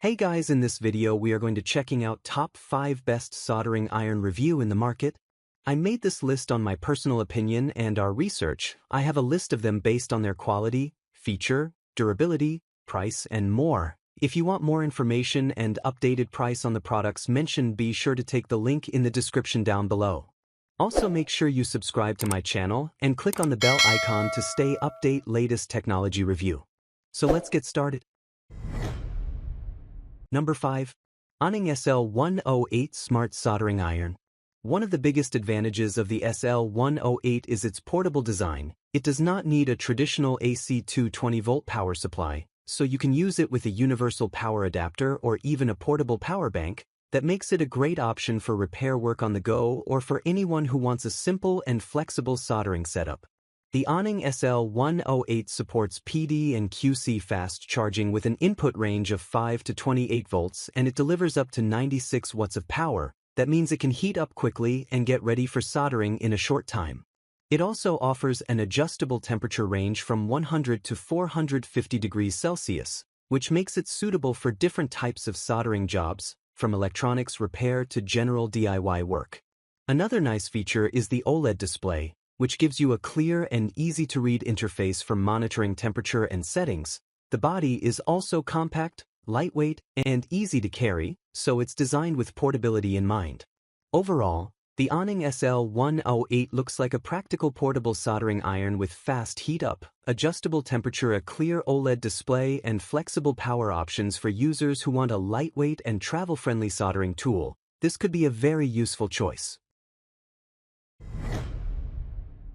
Hey guys, in this video we are going to checking out top 5 best soldering iron review in the market. I made this list on my personal opinion and our research. I have a list of them based on their quality, feature, durability, price, and more. If you want more information and updated price on the products mentioned, be sure to take the link in the description down below. Also make sure you subscribe to my channel and click on the bell icon to stay update latest technology review. So let's get started. Number 5. Aliexpress SL108 Smart Soldering Iron. One of the biggest advantages of the SL108 is its portable design. It does not need a traditional AC 220-volt power supply, so you can use it with a universal power adapter or even a portable power bank. That makes it a great option for repair work on the go or for anyone who wants a simple and flexible soldering setup. The Aliexpress SL108 supports PD and QC fast charging with an input range of 5 to 28 volts, and it delivers up to 96 watts of power. That means it can heat up quickly and get ready for soldering in a short time. It also offers an adjustable temperature range from 100 to 450 degrees Celsius, which makes it suitable for different types of soldering jobs, from electronics repair to general DIY work. Another nice feature is the OLED display, which gives you a clear and easy-to-read interface for monitoring temperature and settings. The body is also compact, lightweight, and easy to carry, so it's designed with portability in mind. Overall, the Aliexpress SL108 looks like a practical portable soldering iron with fast heat-up, adjustable temperature, a clear OLED display, and flexible power options for users who want a lightweight and travel-friendly soldering tool. This could be a very useful choice.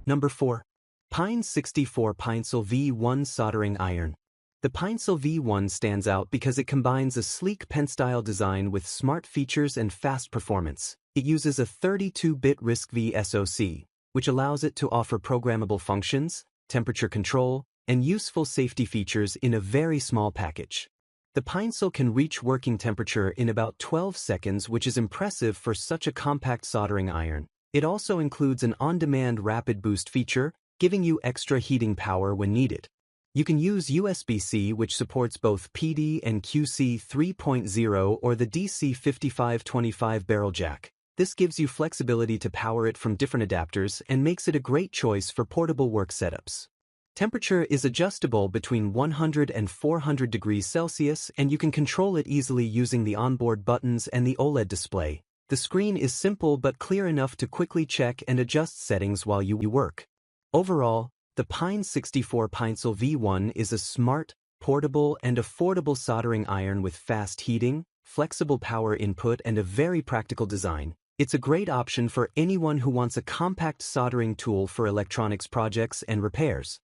Number 4. Pinecil Pinecil V1 Soldering Iron. The Pinecil V1 stands out because it combines a sleek pen-style design with smart features and fast performance. It uses a 32-bit RISC-V SoC, which allows it to offer programmable functions, temperature control, and useful safety features in a very small package. The Pinecil can reach working temperature in about 12 seconds, which is impressive for such a compact soldering iron. It also includes an on-demand rapid boost feature, giving you extra heating power when needed. You can use USB-C, which supports both PD and QC 3.0, or the DC 5525 barrel jack. This gives you flexibility to power it from different adapters and makes it a great choice for portable work setups. Temperature is adjustable between 100 and 400 degrees Celsius, and you can control it easily using the onboard buttons and the OLED display. The screen is simple but clear enough to quickly check and adjust settings while you work. Overall, the Pinecil V1 is a smart, portable, and affordable soldering iron with fast heating, flexible power input, and a very practical design. It's a great option for anyone who wants a compact soldering tool for electronics projects and repairs.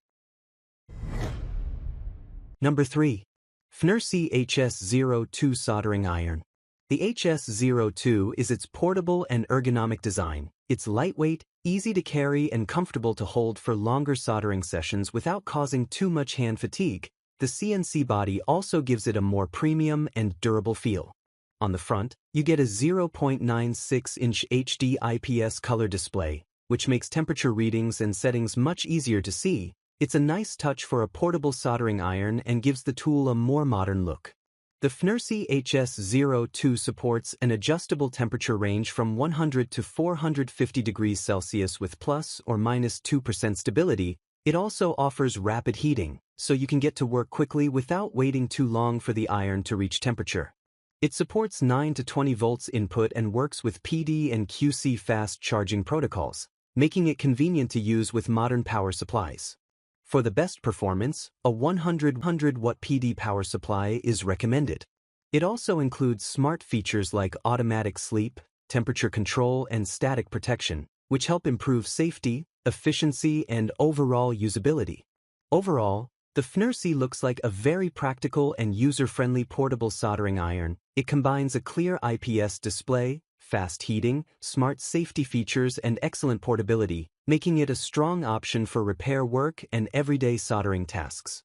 Number 3. Pinecil HS02 Soldering Iron. The HS02 is its portable and ergonomic design. It's lightweight, easy to carry, and comfortable to hold for longer soldering sessions without causing too much hand fatigue. The CNC body also gives it a more premium and durable feel. On the front, you get a 0.96-inch HD IPS color display, which makes temperature readings and settings much easier to see. It's a nice touch for a portable soldering iron and gives the tool a more modern look. The Pinecil HS02 supports an adjustable temperature range from 100 to 450 degrees Celsius with plus or minus 2% stability. It also offers rapid heating, so you can get to work quickly without waiting too long for the iron to reach temperature. It supports 9 to 20 volts input and works with PD and QC fast charging protocols, making it convenient to use with modern power supplies. For the best performance, a 100-watt PD power supply is recommended. It also includes smart features like automatic sleep, temperature control, and static protection, which help improve safety, efficiency, and overall usability. Overall, the Pinecil looks like a very practical and user-friendly portable soldering iron. It combines a clear IPS display, fast heating, smart safety features, and excellent portability, making it a strong option for repair work and everyday soldering tasks.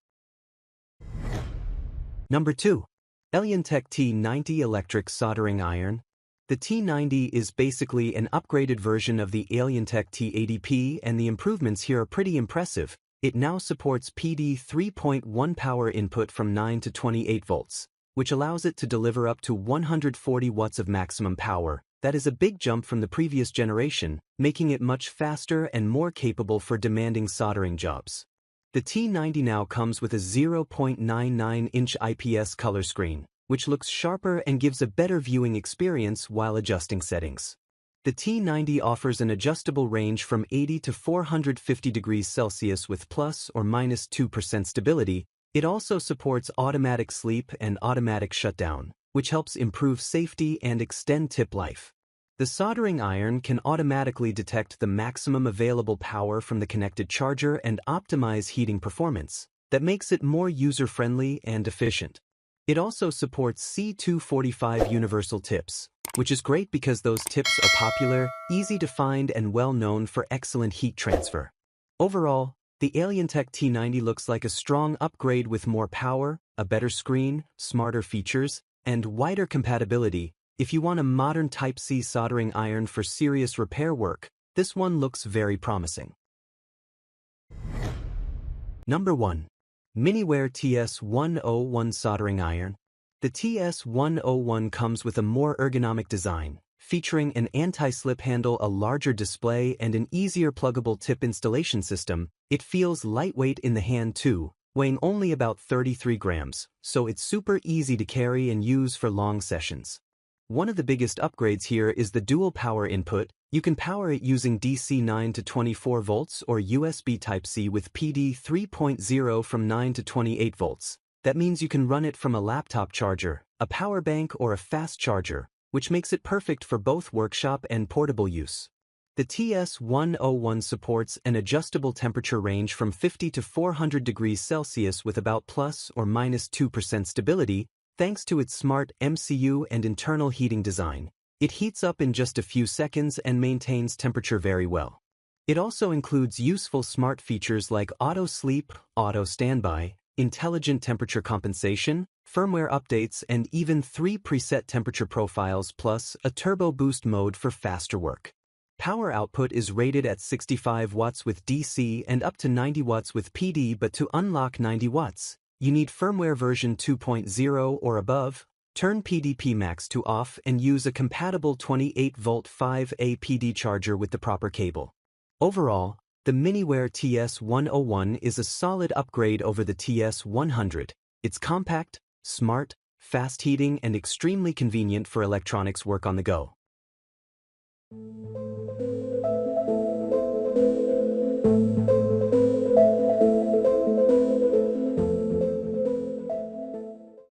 Number 2. Alientech T90 Electric Soldering Iron. The T90 is basically an upgraded version of the Alientech T80P, and the improvements here are pretty impressive. It now supports PD 3.1 power input from 9 to 28 volts. which allows it to deliver up to 140 watts of maximum power. That is a big jump from the previous generation, making it much faster and more capable for demanding soldering jobs. The T90 now comes with a 0.99-inch IPS color screen, which looks sharper and gives a better viewing experience while adjusting settings. The T90 offers an adjustable range from 80 to 450 degrees Celsius with plus or minus 2% stability. It also supports automatic sleep and automatic shutdown, which helps improve safety and extend tip life. The soldering iron can automatically detect the maximum available power from the connected charger and optimize heating performance. That makes it more user-friendly and efficient. It also supports C245 universal tips, which is great because those tips are popular, easy to find, and well known for excellent heat transfer. Overall, the Alientech T90 looks like a strong upgrade with more power, a better screen, smarter features, and wider compatibility. If you want a modern Type-C soldering iron for serious repair work, this one looks very promising. Number 1. Miniware TS101 Soldering Iron. The TS101 comes with a more ergonomic design, featuring an anti-slip handle, a larger display, and an easier pluggable tip installation system. It feels lightweight in the hand too, weighing only about 33 grams, so it's super easy to carry and use for long sessions. One of the biggest upgrades here is the dual power input. You can power it using DC 9 to 24 volts or USB Type-C with PD 3.0 from 9 to 28 volts. That means you can run it from a laptop charger, a power bank, or a fast charger, which makes it perfect for both workshop and portable use. The TS101 supports an adjustable temperature range from 50 to 400 degrees Celsius with about plus or minus 2% stability. Thanks to its smart MCU and internal heating design, it heats up in just a few seconds and maintains temperature very well. It also includes useful smart features like auto sleep, auto standby, intelligent temperature compensation, firmware updates, and even 3 preset temperature profiles plus a turbo boost mode for faster work. Power output is rated at 65 watts with DC and up to 90 watts with PD, but to unlock 90 watts, you need firmware version 2.0 or above. Turn PDP Max to off and use a compatible 28-volt 5A PD charger with the proper cable. Overall, the Miniware TS101 is a solid upgrade over the TS100. It's compact, smart, fast heating, and extremely convenient for electronics work on the go.